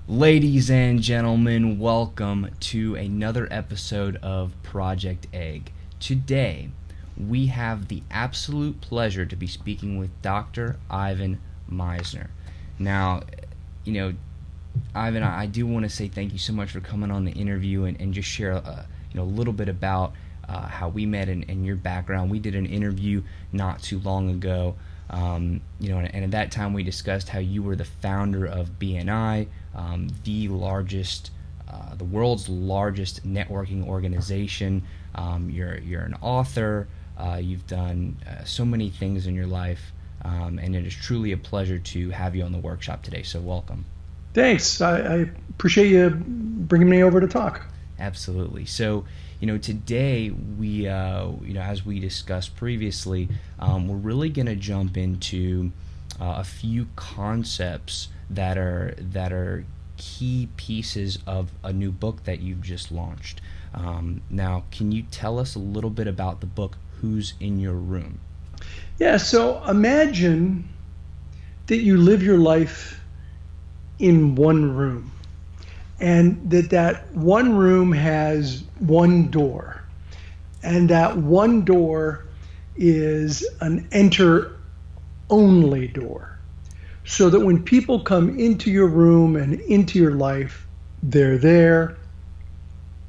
Ladies and gentlemen, welcome to another episode of Project Egg. Today, we have the absolute pleasure to be speaking with Dr. Ivan Misner. Now, Ivan, I do want to say thank you so much for coming on the interview and just share a little bit about how we met and your background. We did an interview not too long ago, and at that time we discussed how you were the founder of BNI, the world's largest networking organization. You're an author. You've done so many things in your life, and it is truly a pleasure to have you on the workshop today. So welcome. Thanks. I appreciate you bringing me over to talk. Absolutely. So, today we, as we discussed previously, we're really going to jump into a few concepts that are key pieces of a new book that you've just launched. Now, can you tell us a little bit about the book, Who's in Your Room? Yeah, so imagine that you live your life in one room, and that one room has one door, and that one door is an enter-only door. So that when people come into your room and into your life, they're there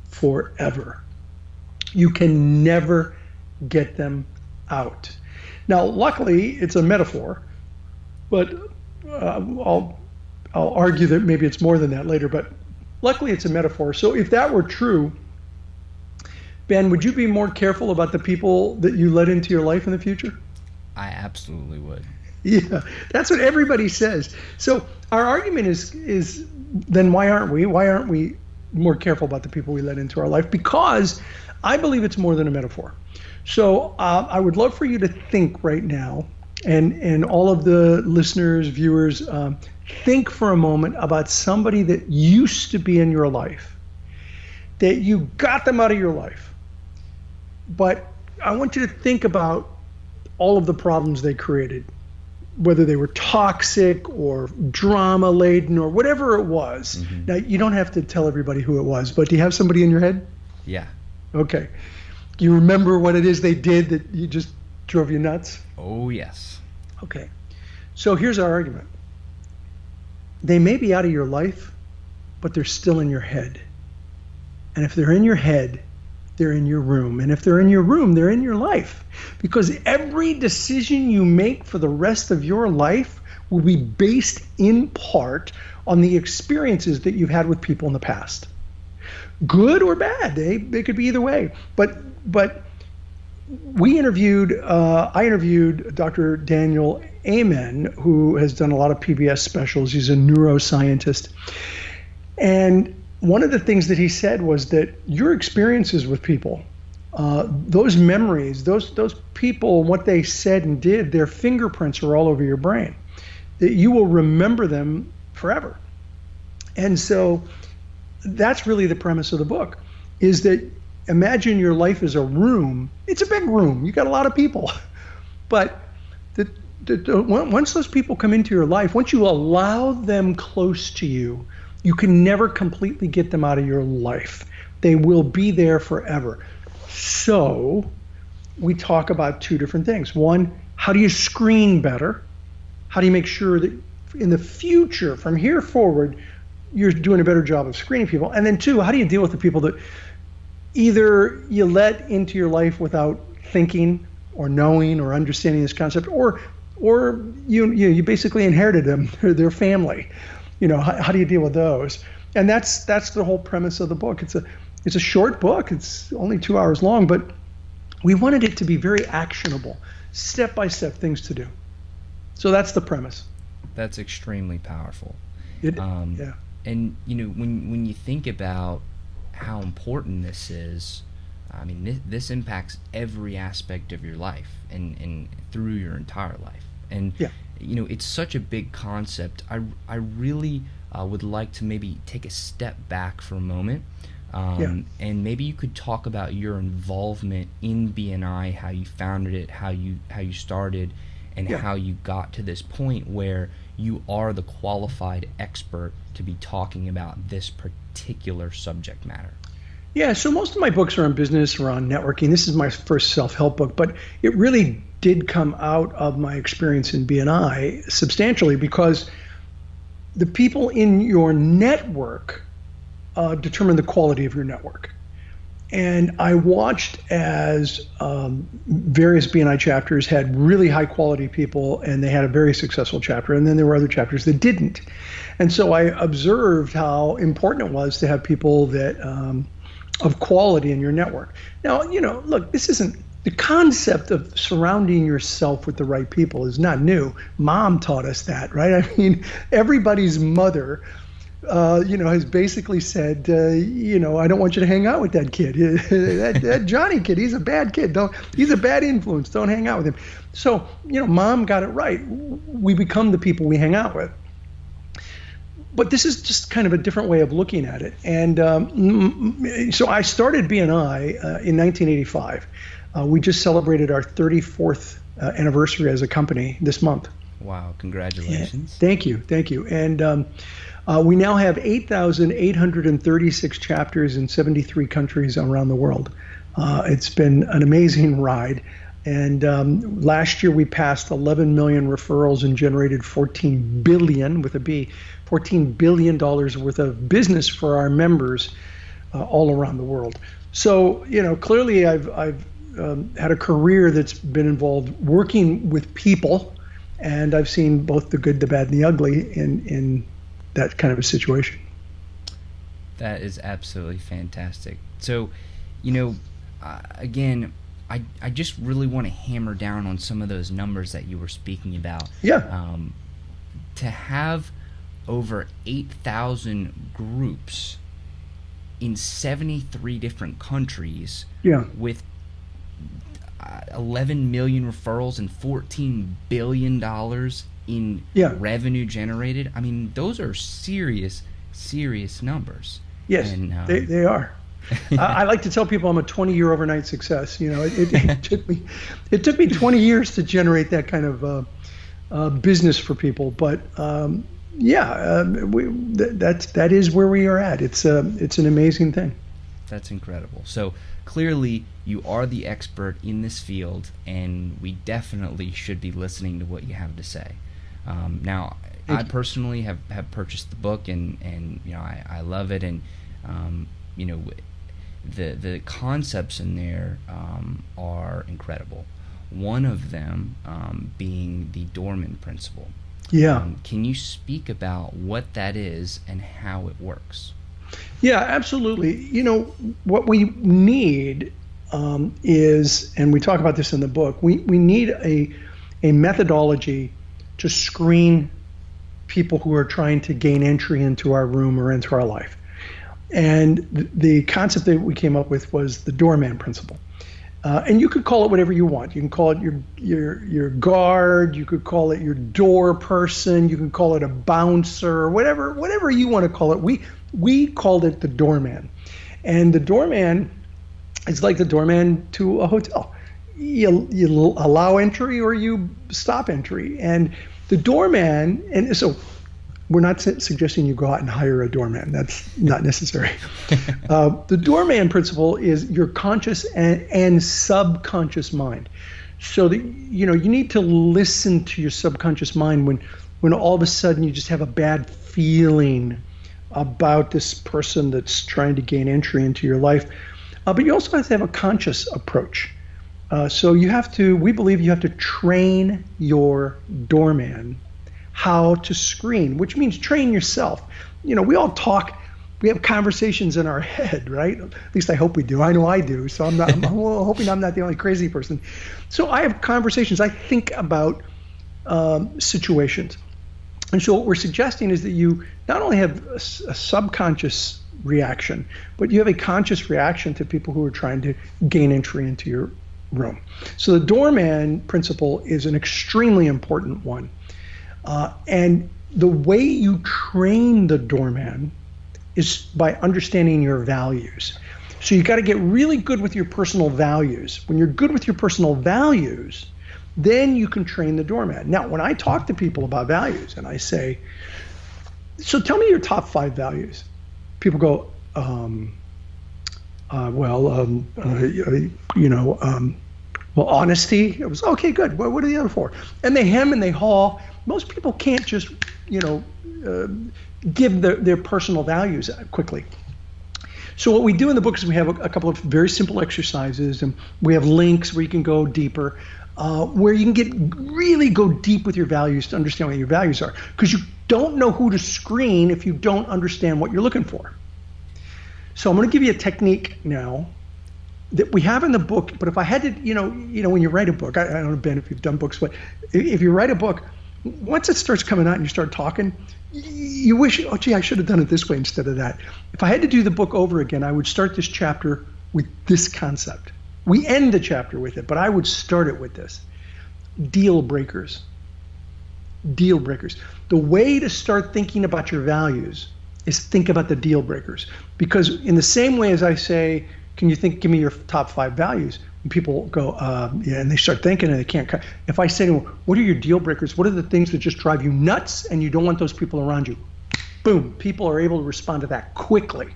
forever. You can never get them out. Now, luckily, it's a metaphor, but I'll argue that maybe it's more than that later, but luckily it's a metaphor. So if that were true, Ben, would you be more careful about the people that you let into your life in the future? I absolutely would. Yeah, that's what everybody says. So our argument is then why aren't we? Why aren't we more careful about the people we let into our life? Because I believe it's more than a metaphor. So I would love for you to think right now, and all of the listeners, viewers, think for a moment about somebody that used to be in your life, that you got them out of your life. But I want you to think about all of the problems they created, whether they were toxic or drama laden or whatever it was. Mm-hmm. Now, you don't have to tell everybody who it was, but do you have somebody in your head? Yeah. Okay. Do you remember what it is they did that you just drove you nuts? Oh, yes. Okay. So here's our argument. They may be out of your life, but they're still in your head. And if they're in your head, they're in your room. And if they're in your room, they're in your life. Because every decision you make for the rest of your life will be based in part on the experiences that you've had with people in the past. Good or bad, they could be either way. But I interviewed Dr. Daniel Amen, who has done a lot of PBS specials. He's a neuroscientist. And one of the things that he said was that your experiences with people, those memories, those people, what they said and did, their fingerprints are all over your brain, that you will remember them forever. And so that's really the premise of the book, is that imagine your life as a room. It's a big room. You got a lot of people. But once those people come into your life, once you allow them close to you, you can never completely get them out of your life. They will be there forever. So we talk about two different things. One, how do you screen better? How do you make sure that in the future, from here forward, you're doing a better job of screening people? And then two, how do you deal with the people that either you let into your life without thinking or knowing or understanding this concept, or you basically inherited them, their family? How do you deal with those? And that's the whole premise of the book. It's a short book. It's only 2 hours long, but we wanted it to be very actionable, step-by-step things to do. So that's the premise. That's extremely powerful. Yeah. And when you think about how important this is, I mean, this impacts every aspect of your life and through your entire life. And yeah. It's such a big concept. I really would like to maybe take a step back for a moment, and maybe you could talk about your involvement in BNI, how you founded it, how you started, and how you got to this point where you are the qualified expert to be talking about this particular subject matter? Yeah, so most of my books are on business or on networking. This is my first self-help book, but it really did come out of my experience in B&I substantially, because the people in your network determine the quality of your network. And I watched as various B&I chapters had really high quality people, and they had a very successful chapter, and then there were other chapters that didn't. And so I observed how important it was to have people that of quality in your network. Now, look, this isn't the concept of surrounding yourself with the right people is not new. Mom taught us that, right? I mean, everybody's mother, has basically said, I don't want you to hang out with that kid. that Johnny kid, he's a bad kid. He's a bad influence. Don't hang out with him. So, Mom got it right. We become the people we hang out with. But this is just kind of a different way of looking at it. And so I started B&I in 1985. We just celebrated our 34th anniversary as a company this month. Wow, congratulations. Yeah, thank you. And we now have 8,836 chapters in 73 countries around the world. It's been an amazing ride. And last year we passed 11 million referrals and generated $14 billion with a B, $14 billion worth of business for our members all around the world. So, clearly I've had a career that's been involved working with people, and I've seen both the good, the bad, and the ugly in that kind of a situation. That is absolutely fantastic. So, again, I just really want to hammer down on some of those numbers that you were speaking about. Yeah. To have over 8,000 groups in 73 different countries, with 11 million referrals and $14 billion in revenue generated. I mean, those are serious numbers. Yes, and, they are. I like to tell people I'm a 20-year overnight success. It took me 20 years to generate that kind of business for people. But that is where we are at. It's an amazing thing. That's incredible. So clearly you are the expert in this field, and we definitely should be listening to what you have to say. Now, I personally have purchased the book, and I love it, and the concepts in there are incredible. One of them being the Doorman Principle. Yeah. Can you speak about what that is and how it works? Yeah, absolutely. What we need is, and we talk about this in the book, we need a methodology to screen people who are trying to gain entry into our room or into our life. And the concept that we came up with was the Doorman Principle. And you could call it whatever you want. You can call it your guard. You could call it your door person. You can call it a bouncer. Whatever you want to call it. We called it the doorman. And the doorman is like the doorman to a hotel. You allow entry or you stop entry. And the doorman, and so we're not suggesting you go out and hire a doorman. That's not necessary. The Doorman Principle is your conscious and subconscious mind. So that you need to listen to your subconscious mind when all of a sudden you just have a bad feeling about this person that's trying to gain entry into your life. But you also have to have a conscious approach. So we believe you have to train your doorman how to screen, which means train yourself. We all talk, we have conversations in our head, right? At least I hope we do. I know I do. So I'm hoping I'm not the only crazy person. So I have conversations. I think about situations. And so what we're suggesting is that you not only have a subconscious reaction, but you have a conscious reaction to people who are trying to gain entry into your room. So the Doorman Principle is an extremely important one. And the way you train the doorman is by understanding your values. So you got to get really good with your personal values. When you're good with your personal values, Then you can train the doorman. Now, when I talk to people about values and I say, so tell me your top 5 values, people go, well, honesty. It was, okay, good. What are the other 4? And they hem and they haw. Most people can't just, give their personal values quickly. So what we do in the book is we have a couple of very simple exercises, and we have links where you can go deeper, where you can really go deep with your values to understand what your values are, because you don't know who to screen if you don't understand what you're looking for. So I'm going to give you a technique now that we have in the book, but if I had to, when you write a book, I don't know, Ben, if you've done books, but if you write a book, once it starts coming out and you start talking, you wish, oh, gee, I should have done it this way instead of that. If I had to do the book over again, I would start this chapter with this concept. We end the chapter with it, but I would start it with this. Deal breakers. Deal breakers. The way to start thinking about your values is think about the deal breakers. Because in the same way as I say, give me your top 5 values, and people go, yeah, and they start thinking and they can't. If I say to them, what are your deal breakers? What are the things that just drive you nuts and you don't want those people around you? Boom, people are able to respond to that quickly.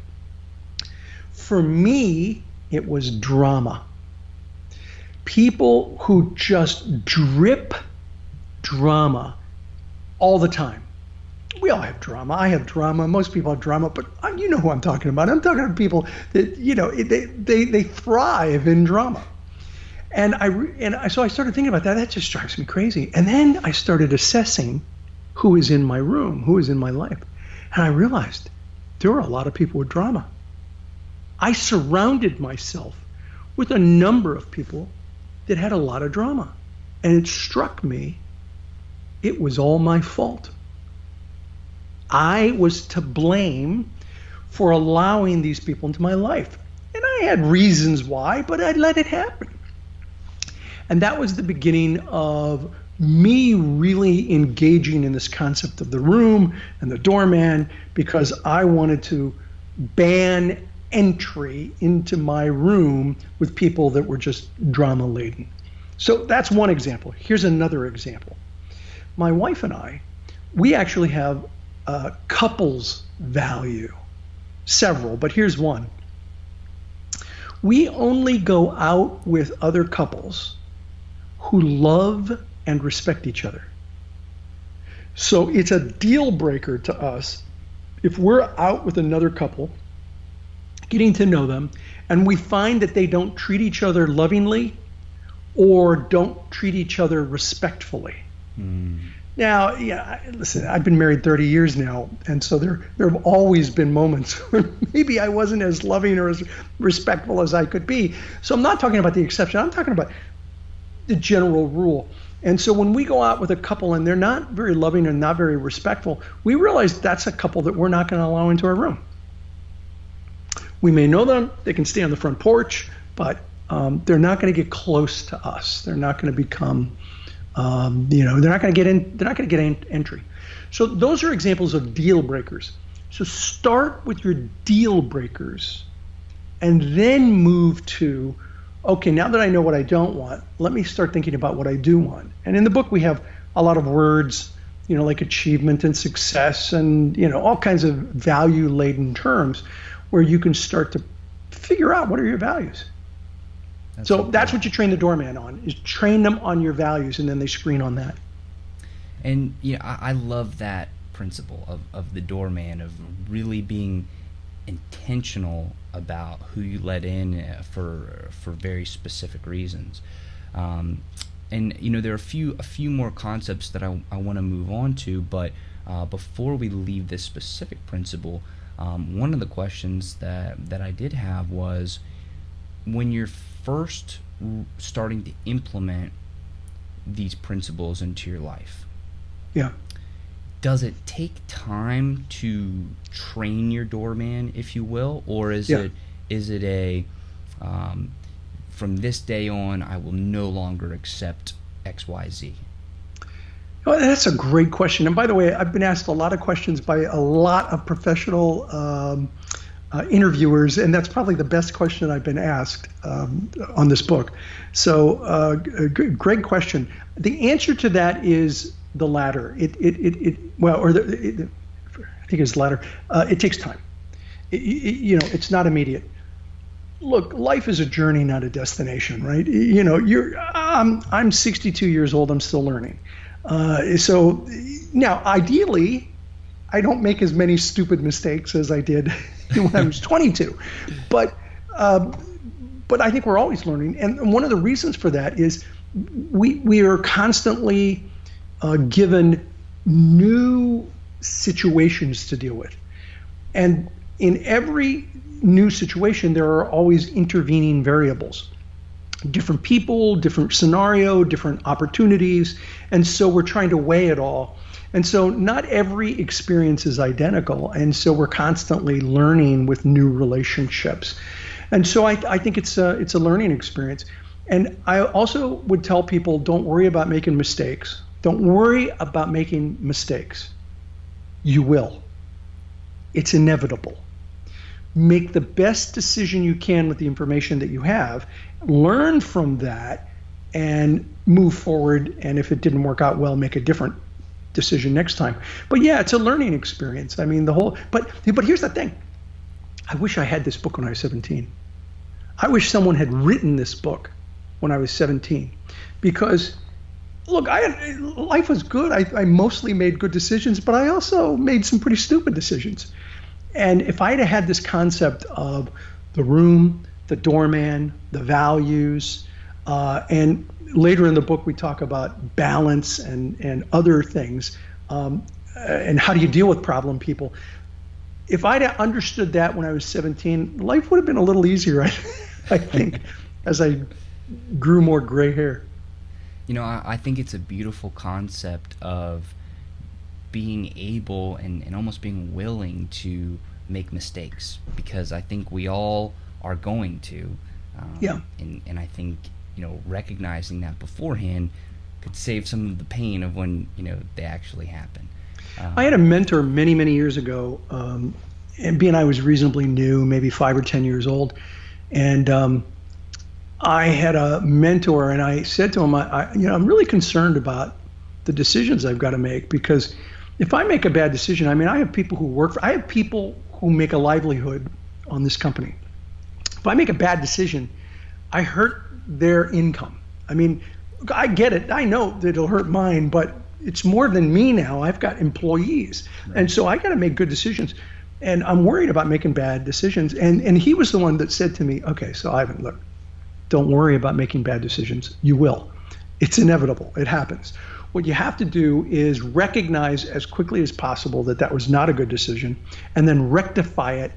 For me, it was drama. People who just drip drama all the time. We all have drama. I have drama. Most people have drama, but you know who I'm talking about. I'm talking about people that, they thrive in drama. So I started thinking about that. That just drives me crazy. And then I started assessing who is in my room, who is in my life. And I realized there were a lot of people with drama. I surrounded myself with a number of people that had a lot of drama. And it struck me, it was all my fault. I was to blame for allowing these people into my life. And I had reasons why, but I let it happen. And that was the beginning of me really engaging in this concept of the room and the doorman, because I wanted to ban entry into my room with people that were just drama laden. So that's one example. Here's another example. My wife and I, we actually have a couples value, several, but here's one. We only go out with other couples who love and respect each other. So it's a deal breaker to us if we're out with another couple, getting to know them, and we find that they don't treat each other lovingly or don't treat each other respectfully. Now, yeah, listen, I've been married 30 years now, and so there have always been moments when maybe I wasn't as loving or as respectful as I could be. So I'm not talking about the exception. I'm talking about the general rule. And so when we go out with a couple and they're not very loving and not very respectful, we realize that's a couple that we're not going to allow into our room. We may know them, they can stay on the front porch, but they're not going to get close to us. They're not going to become, they're not going to get in. They're not going to get entry. So those are examples of deal breakers. So start with your deal breakers, and then move to, okay, now that I know what I don't want, let me start thinking about what I do want. And in the book, we have a lot of words, like achievement and success and, all kinds of value-laden terms where you can start to figure out what are your values. That's what you train the doorman on, is train them on your values, and then they screen on that. And I love that principle of the doorman, of really being intentional about who you let in for very specific reasons. And there are a few more concepts that I want to move on to, but before we leave this specific principle, one of the questions that I did have was, when you're first starting to implement these principles into your life, does it take time to train your doorman, if you will, or is it a from this day on I will no longer accept XYZ? Well, that's a great question. And by the way, I've been asked a lot of questions by a lot of professional interviewers, and that's probably the best question I've been asked on this book. So, great question. The answer to that is the latter. I think it's the latter. It takes time. It's not immediate. Look, life is a journey, not a destination, right? I'm 62 years old. I'm still learning. So now, ideally, I don't make as many stupid mistakes as I did when I was 22, but I think we're always learning, and one of the reasons for that is we are constantly given new situations to deal with, and in every new situation there are always intervening variables, different people, different scenario, different opportunities, and so we're trying to weigh it all. And so not every experience is identical, and so we're constantly learning with new relationships. And so I think it's a learning experience. And I also would tell people, don't worry about making mistakes. Don't worry about making mistakes. You will. It's inevitable. Make the best decision you can with the information that you have. Learn from that and move forward. And if it didn't work out well, make a different decision next time. But yeah, it's a learning experience. I mean, but here's the thing. I wish I had this book when I was 17. I wish someone had written this book when I was 17, because look, life was good. I mostly made good decisions, but I also made some pretty stupid decisions. And if I'd have had this concept of the room, the doorman, the values, and later in the book we talk about balance and other things, and how do you deal with problem people. If I'd have understood that when I was 17, life would have been a little easier, I think, as I grew more gray hair. I think it's a beautiful concept of being able and almost being willing to make mistakes, because I think we all are going to. And I think, recognizing that beforehand could save some of the pain of when, they actually happen. I had a mentor many, many years ago, and I was reasonably new, maybe 5 or 10 years old. And I had a mentor, and I said to him, I'm really concerned about the decisions I've got to make, because if I make a bad decision, I have people who I have people who make a livelihood on this company. If I make a bad decision, I hurt their income. I get it. I know that it'll hurt mine, but it's more than me now. I've got employees. Right. And so I got to make good decisions. And I'm worried about making bad decisions. And he was the one that said to me, okay, so Ivan, look, don't worry about making bad decisions. You will. It's inevitable. It happens. What you have to do is recognize as quickly as possible that was not a good decision, and then rectify it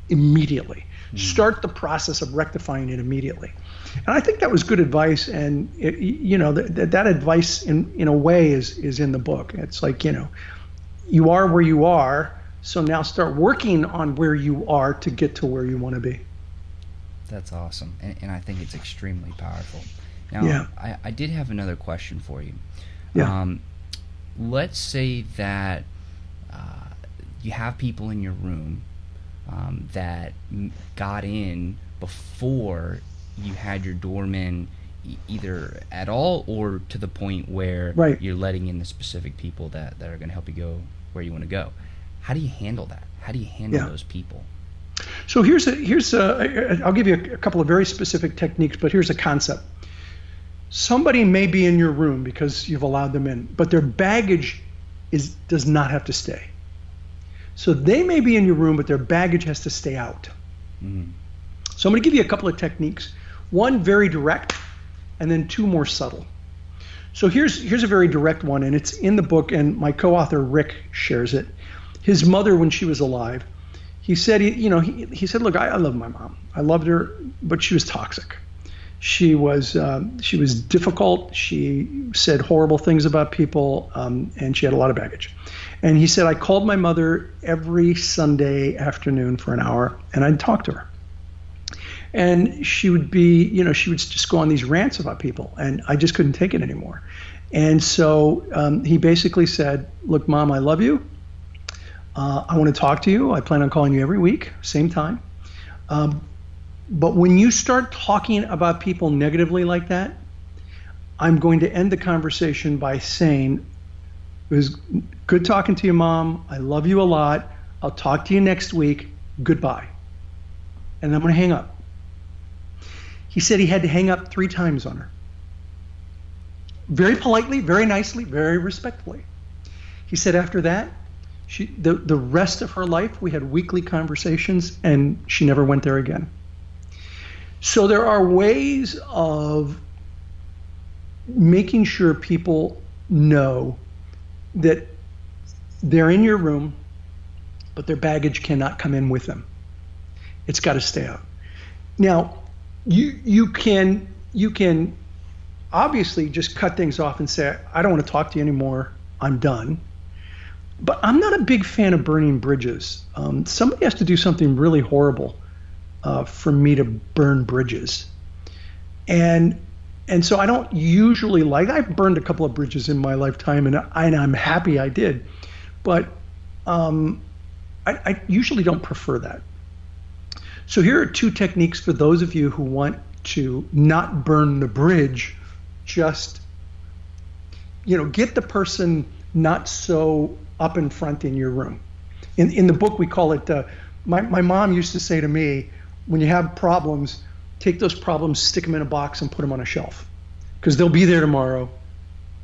immediately. Start the process of rectifying it immediately. And I think that was good advice. And that advice in a way is in the book. It's like, you are where you are, so now start working on where you are to get to where you want to be. That's awesome. And I think it's extremely powerful. Now, yeah. I did have another question for you. Yeah. Let's say that you have people in your room that got in before you had your doorman either at all or to the point where right. you're letting in the specific people that are going to help you go where you want to go. How do you handle that? How do you handle those people? So I'll give you a couple of very specific techniques, but here's a concept. Somebody may be in your room because you've allowed them in, but their baggage does not have to stay. So they may be in your room, but their baggage has to stay out. Mm-hmm. So I'm going to give you a couple of techniques. One very direct, and then two more subtle. So here's a very direct one, and it's in the book, and my co-author Rick shares it. His mother, when she was alive, he said, he said, look, I love my mom. I loved her, but she was toxic. She was difficult. She said horrible things about people, and she had a lot of baggage. And he said, I called my mother every Sunday afternoon for an hour, and I'd talk to her. And she would she would just go on these rants about people, and I just couldn't take it anymore. And so he basically said, look, Mom, I love you. I want to talk to you. I plan on calling you every week, same time. Um, but when you start talking about people negatively like that, I'm going to end the conversation by saying, it was good talking to you, Mom. I love you a lot. I'll talk to you next week. Goodbye. And I'm going to hang up. He said he had to hang up 3 times on her. Very politely, very nicely, very respectfully. He said after that, the rest of her life, we had weekly conversations, and she never went there again. So there are ways of making sure people know that they're in your room, but their baggage cannot come in with them. It's got to stay out. Now, you can obviously just cut things off and say, I don't want to talk to you anymore. I'm done. But I'm not a big fan of burning bridges. Somebody has to do something really horrible for me to burn bridges. And so I don't usually I've burned a couple of bridges in my lifetime, and I'm happy I did. But I usually don't prefer that. So here are 2 techniques for those of you who want to not burn the bridge. Just, get the person not so up in front in your room. In the book, we call it, my mom used to say to me, when you have problems, take those problems, stick them in a box, and put them on a shelf. Because they'll be there tomorrow.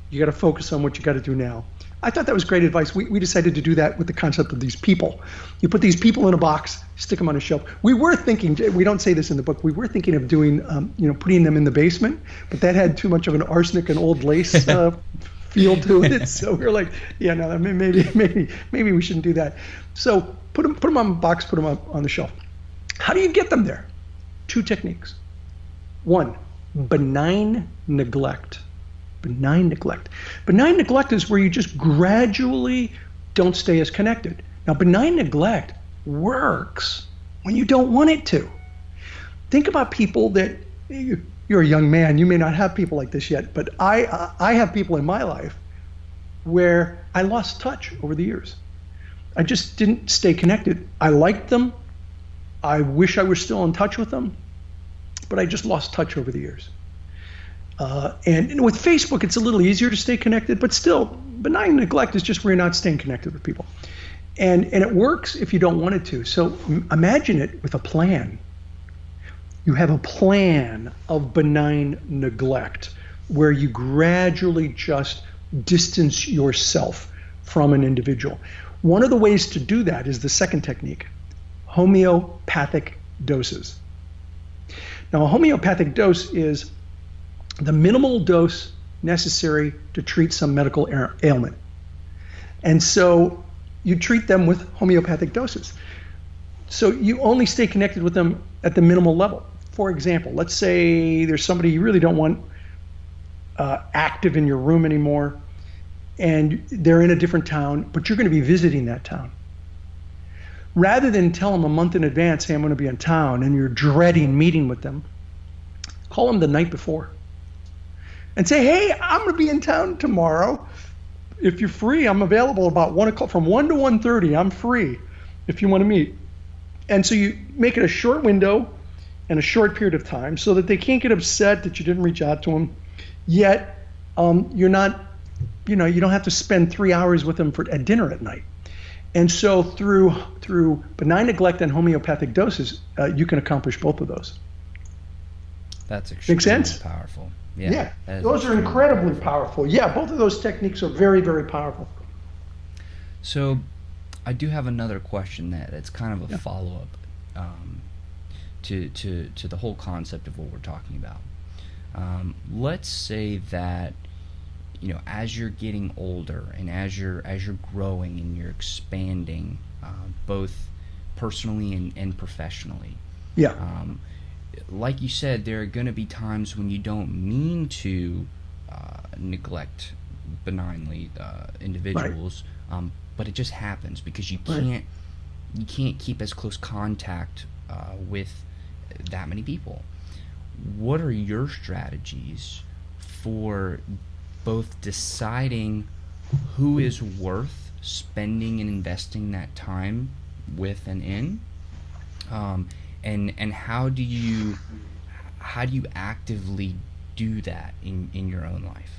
You got to focus on what you got to do now. I thought that was great advice. We decided to do that with the concept of these people. You put these people in a box, stick them on a shelf. We were thinking, we don't say this in the book, we were thinking of doing, putting them in the basement, but that had too much of an arsenic and old lace feel to it. So we were like, yeah, no, maybe we shouldn't do that. So put them on a box, put them on the shelf. How do you get them there? 2 techniques. 1, benign neglect. Benign neglect. Benign neglect is where you just gradually don't stay as connected. Now, benign neglect works when you don't want it to. Think about people that, you're a young man, you may not have people like this yet, but I have people in my life where I lost touch over the years. I just didn't stay connected. I liked them. I wish I was still in touch with them, but I just lost touch over the years. And with Facebook, it's a little easier to stay connected, but still, benign neglect is just where you're not staying connected with people. And it works if you don't want it to. So imagine it with a plan. You have a plan of benign neglect where you gradually just distance yourself from an individual. One of the ways to do that is the second technique, homeopathic doses. Now, a homeopathic dose is the minimal dose necessary to treat some medical ailment. And so you treat them with homeopathic doses. So you only stay connected with them at the minimal level. For example, let's say there's somebody you really don't want active in your room anymore, and they're in a different town, but you're going to be visiting that town. Rather than tell them a month in advance, hey, I'm going to be in town, and you're dreading meeting with them, call them the night before. And say, hey, I'm going to be in town tomorrow. If you're free, I'm available about 1 o'clock, from 1 to 1:30. I'm free if you want to meet. And so you make it a short window and a short period of time so that they can't get upset that you didn't reach out to them. Yet you're not, you don't have to spend 3 hours with them at dinner at night. And so through benign neglect and homeopathic doses, you can accomplish both of those. That's extremely Make sense? Powerful. Yeah, those are incredibly powerful. Yeah, both of those techniques are very, very powerful. So I do have another question that's kind of a follow-up to the whole concept of what we're talking about. Let's say that, as you're getting older and as you're growing and you're expanding, both personally and professionally. Yeah. Like you said, there are going to be times when you don't mean to neglect benignly individuals, right. But it just happens because you can't keep as close contact with that many people. What are your strategies for both deciding who is worth spending and investing that time with and in? And how do you actively do that in your own life?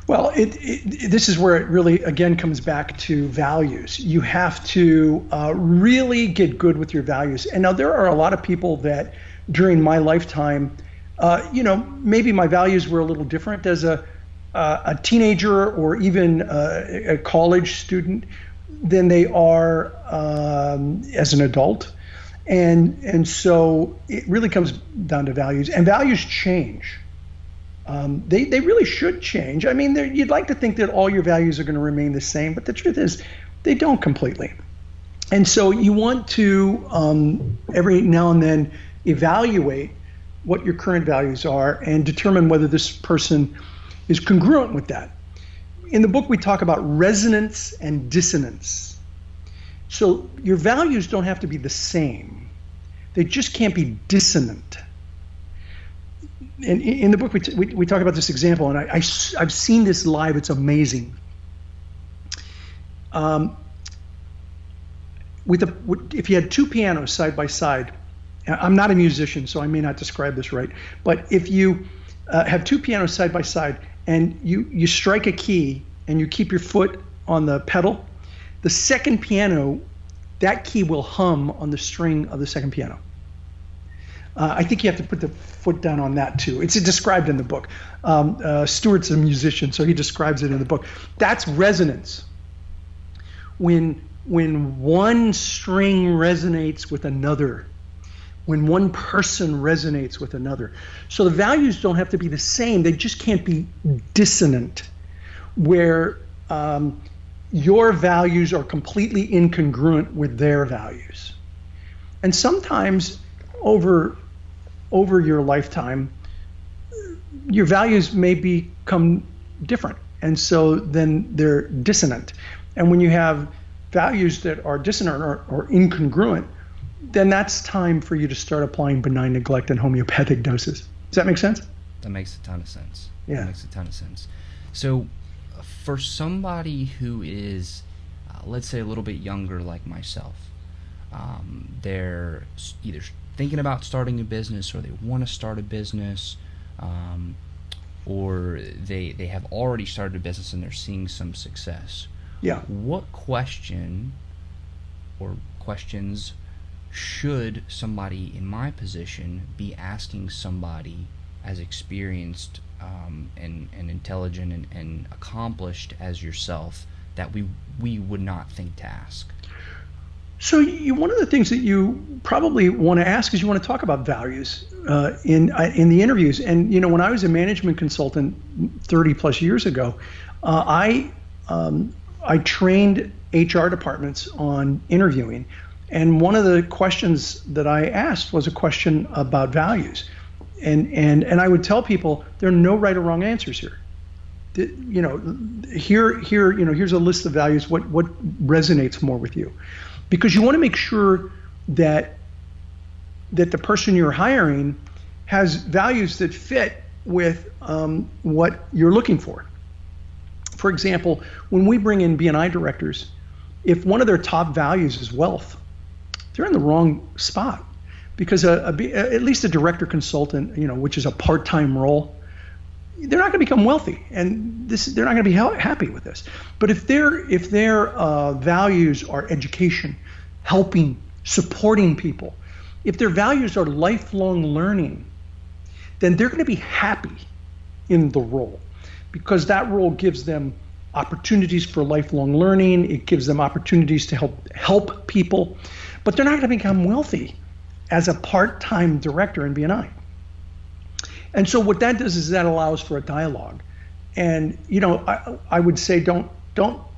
Well, this is where it really, again, comes back to values. You have to really get good with your values. And now there are a lot of people that during my lifetime, maybe my values were a little different as a teenager or even a college student than they are as an adult. And so it really comes down to values. And values change. They really should change. I mean, you'd like to think that all your values are going to remain the same, but the truth is they don't completely. And so you want to every now and then evaluate what your current values are and determine whether this person is congruent with that. In the book, we talk about resonance and dissonance. So your values don't have to be the same. They just can't be dissonant. In the book, we talk about this example, and I've seen this live. It's amazing. If you had two pianos side by side, I'm not a musician, so I may not describe this right, but if you have two pianos side by side and you strike a key and you keep your foot on the pedal, the second piano, that key will hum on the string of the second piano. I think you have to put the foot down on that too. It's described in the book. Stuart's a musician, so he describes it in the book. That's resonance. When one string resonates with another, when one person resonates with another. So the values don't have to be the same. They just can't be dissonant, where your values are completely incongruent with their values. And sometimes over your lifetime, your values may become different, and so then they're dissonant. And when you have values that are dissonant or incongruent, then that's time for you to start applying benign neglect and homeopathic doses. Does that make sense? That makes a ton of sense. Yeah. That makes a ton of sense. So for somebody who is, let's say, a little bit younger like myself, they're either thinking about starting a business, or they want to start a business, or they have already started a business and they're seeing some success. Yeah. What question or questions should somebody in my position be asking somebody as experienced and intelligent and accomplished as yourself that we would not think to ask? So one of the things that you probably want to ask is you want to talk about values in the interviews. And when I was a management consultant 30 plus years ago, I trained HR departments on interviewing, and one of the questions that I asked was a question about values, and I would tell people there are no right or wrong answers here. Here's a list of values. What resonates more with you? Because you want to make sure that the person you're hiring has values that fit with what you're looking for. For example, when we bring in B&I directors, if one of their top values is wealth, they're in the wrong spot, because at least a director consultant, which is a part-time role, they're not going to become wealthy, and they're not going to be happy with this. But if their values are education, helping, supporting people, if their values are lifelong learning, then they're going to be happy in the role, because that role gives them opportunities for lifelong learning. It gives them opportunities to help people, but they're not going to become wealthy as a part-time director in B&I. And so what that does is that allows for a dialogue. And I would say don't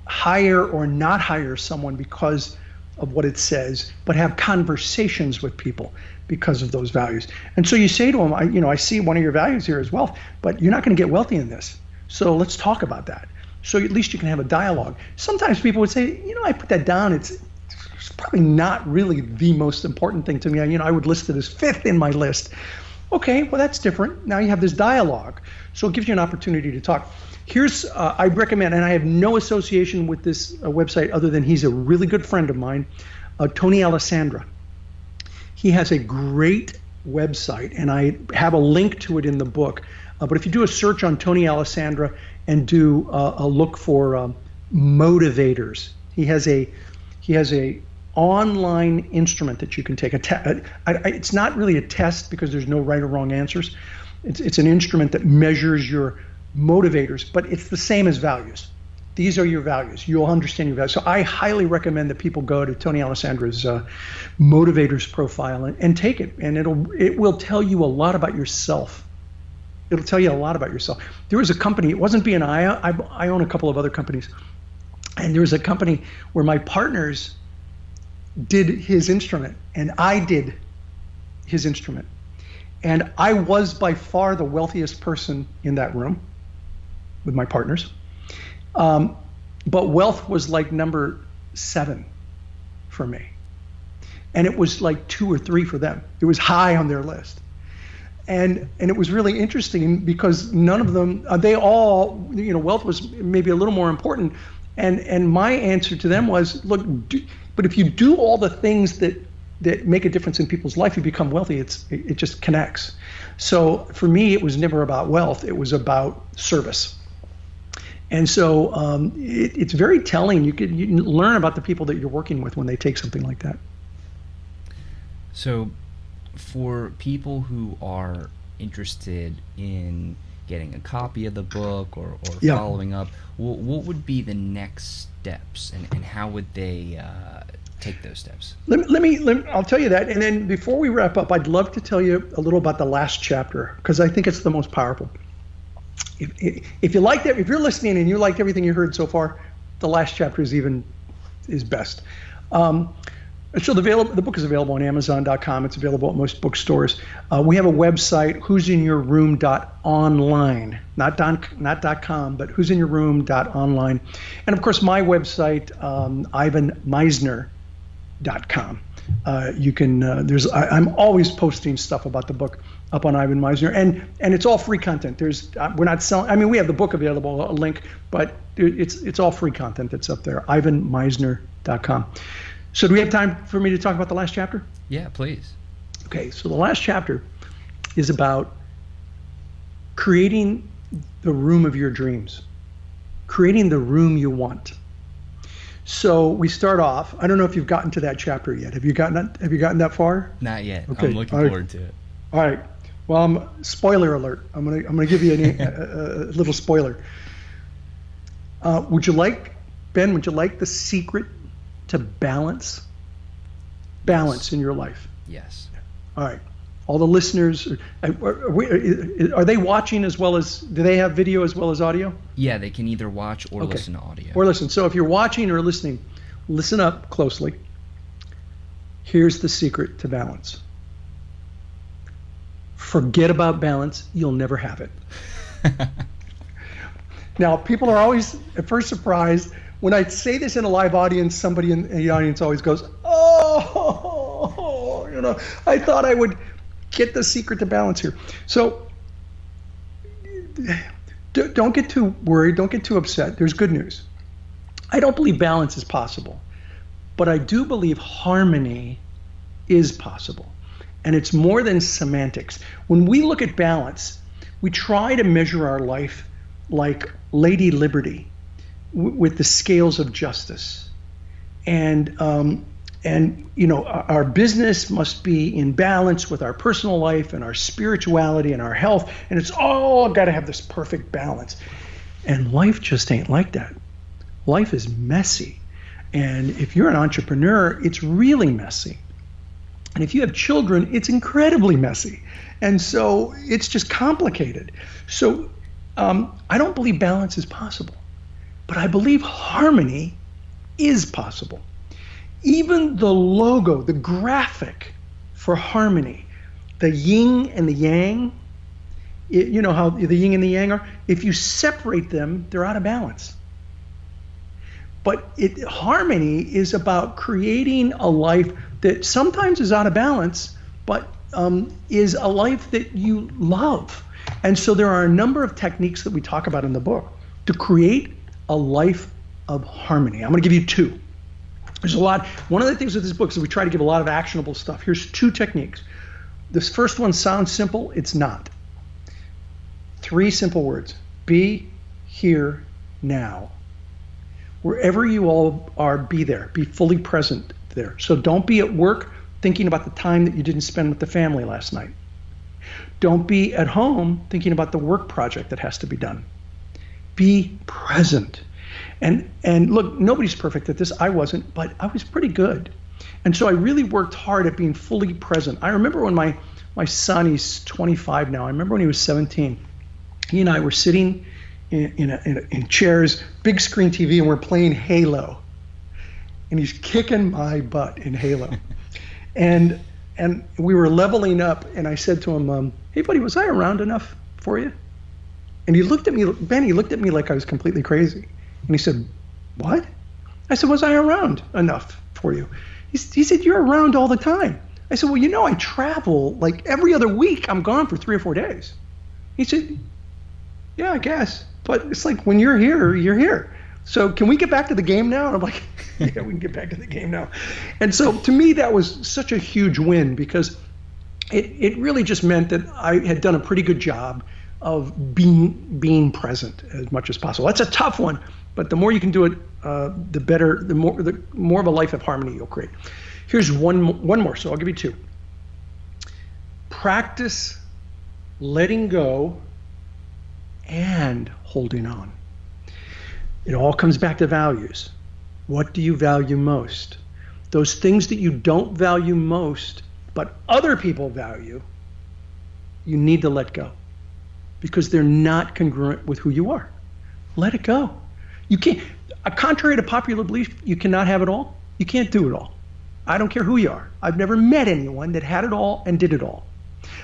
hire or not hire someone because of what it says, but have conversations with people because of those values. And so you say to them, I see one of your values here is wealth, but you're not going to get wealthy in this. So let's talk about that. So at least you can have a dialogue. Sometimes people would say, I put that down. It's probably not really the most important thing to me. I would list it as fifth in my list. Okay, well, that's different. Now you have this dialogue. So it gives you an opportunity to talk. I recommend, and I have no association with this website other than he's a really good friend of mine, Tony Alessandra. He has a great website, and I have a link to it in the book. But if you do a search on Tony Alessandra and do a look for motivators, he has a online instrument that you can take. It's not really a test because there's no right or wrong answers. It's an instrument that measures your motivators, but it's the same as values. These are your values. You'll understand your values. So I highly recommend that people go to Tony Alessandra's motivators profile and take it, and it will tell you a lot about yourself. It'll tell you a lot about yourself. There was a company, it wasn't BNI, I own a couple of other companies, and there was a company where my partners did his instrument, and I did his instrument. And I was by far the wealthiest person in that room with my partners. But wealth was like number 7 for me. And it was like 2 or 3 for them. It was high on their list. And it was really interesting because none of them, they all, wealth was maybe a little more important. And my answer to them was, look, but if you do all the things that make a difference in people's life, you become wealthy. It just connects. So for me, it was never about wealth. It was about service. And so it's very telling. You can learn about the people that you're working with when they take something like that. So for people who are interested in getting a copy of the book or following up, what would be the next steps, and how would they take those steps? I'll tell you that, and then before we wrap up, I'd love to tell you a little about the last chapter because I think it's the most powerful. If you liked it, if you're listening and you liked everything you heard so far, the last chapter is best. So the book is available on Amazon.com. It's available at most bookstores. We have a website, who'sinyourroom.online, not .com, but who'sinyourroom.online, and of course my website, ivanmisner.com. You can I'm always posting stuff about the book up on Ivan Misner, and it's all free content. We're not selling. I mean, we have the book available, a link, but it's all free content that's up there. ivanmisner.com. So do we have time for me to talk about the last chapter? Yeah, please. Okay, so the last chapter is about creating the room of your dreams, creating the room you want. So we start off. I don't know if you've gotten to that chapter yet. Have you gotten that far? Not yet. Okay. I'm looking forward to it. All right. Well, spoiler alert. I'm gonna give you a little spoiler. Would you like the secret to balance in your life? Yes. All right. All the listeners, are they watching as well as, do they have video as well as audio? Yeah, they can either watch or listen to audio. Or listen. So if you're watching or listening, listen up closely. Here's the secret to balance. Forget about balance. You'll never have it. Now, people are always at first surprised. When I say this in a live audience, somebody in the audience always goes, oh, I thought I would get the secret to balance here. So don't get too worried. Don't get too upset. There's good news. I don't believe balance is possible, but I do believe harmony is possible. And it's more than semantics. When we look at balance, we try to measure our life like Lady Liberty with the scales of justice. And our business must be in balance with our personal life and our spirituality and our health, and it's all got to have this perfect balance. And life just ain't like that. Life is messy. And if you're an entrepreneur, it's really messy. And if you have children, it's incredibly messy. And so it's just complicated. So I don't believe balance is possible, but I believe harmony is possible. Even the logo, the graphic for harmony, the yin and the yang, you know how the yin and the yang are? If you separate them, they're out of balance. But harmony is about creating a life that sometimes is out of balance, but is a life that you love. And so there are a number of techniques that we talk about in the book. to create a life of harmony. I'm going to give you two. There's a lot. One of the things with this book is we try to give a lot of actionable stuff. Here's two techniques. This first one sounds simple. It's not. 3 simple words. Be here now. Wherever you all are, be there. Be fully present there. So don't be at work thinking about the time that you didn't spend with the family last night. Don't be at home thinking about the work project that has to be done. Be present. And look, nobody's perfect at this. I wasn't, but I was pretty good. And so I really worked hard at being fully present. I remember when my son, he's 25 now. I remember when he was 17. He and I were sitting in chairs, big screen TV, and we're playing Halo. And he's kicking my butt in Halo. and we were leveling up, and I said to him, hey, buddy, was I around enough for you? And he looked at me, Ben, he looked at me like I was completely crazy. And he said, what? I said, was I around enough for you? He said, you're around all the time. I said, well, I travel like every other week. I'm gone for 3 or 4 days. He said, yeah, I guess. But it's like when you're here, you're here. So can we get back to the game now? And I'm like, yeah, we can get back to the game now. And so to me, that was such a huge win because it really just meant that I had done a pretty good job of being present as much as possible. That's a tough one, but the more you can do it, the better, the more of a life of harmony you'll create. Here's one more, so I'll give you 2. Practice letting go and holding on. It all comes back to values. What do you value most? Those things that you don't value most, but other people value, you need to let go because they're not congruent with who you are. Let it go. You can't, contrary to popular belief, you cannot have it all. You can't do it all. I don't care who you are. I've never met anyone that had it all and did it all.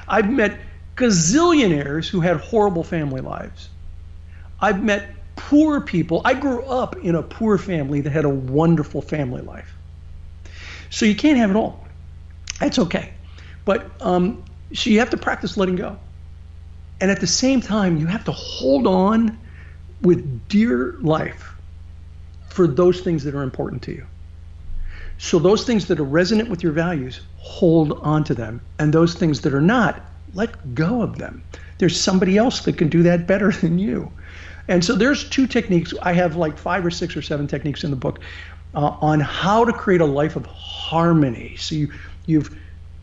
I've met gazillionaires who had horrible family lives. I've met poor people. I grew up in a poor family that had a wonderful family life. So you can't have it all. That's okay. But so you have to practice letting go. And at the same time, you have to hold on with dear life for those things that are important to you. So those things that are resonant with your values, hold on to them. And those things that are not, let go of them. There's somebody else that can do that better than you. And so there's 2 techniques. I have like 5 or 6 or 7 techniques in the book on how to create a life of harmony. So you've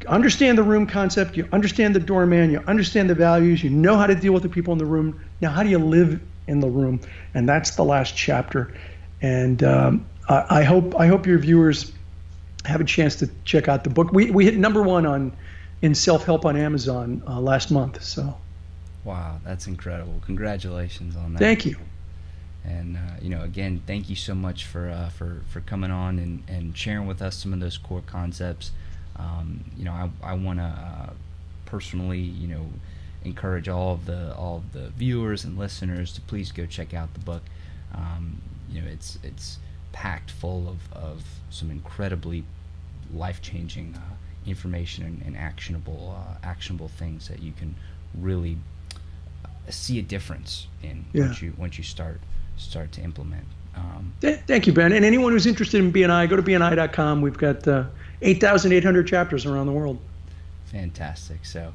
understand the room concept, you understand the doorman, you understand the values, you know how to deal with the people in the room. Now, how do you live in the room? And that's the last chapter. And I hope your viewers have a chance to check out the book. We hit #1 in self-help on Amazon last month. So, wow, that's incredible! Congratulations on that. Thank you. And again, thank you so much for coming on and sharing with us some of those core concepts. I want to personally, encourage all of the viewers and listeners to please go check out the book. It's packed full of some incredibly life-changing information and actionable things that you can really see a difference in once you start to implement. Thank you, Ben. And anyone who's interested in BNI, go to BNI.com. We've got 8,800 chapters around the world. Fantastic. So,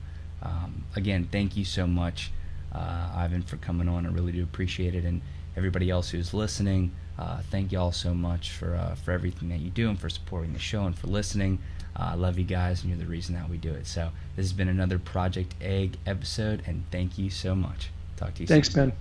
again, thank you so much, Ivan, for coming on. I really do appreciate it. And everybody else who's listening, thank you all so much for everything that you do and for supporting the show and for listening. I love you guys, and you're the reason that we do it. So this has been another Project Egg episode, and thank you so much. Talk to you soon. Thanks, Ben.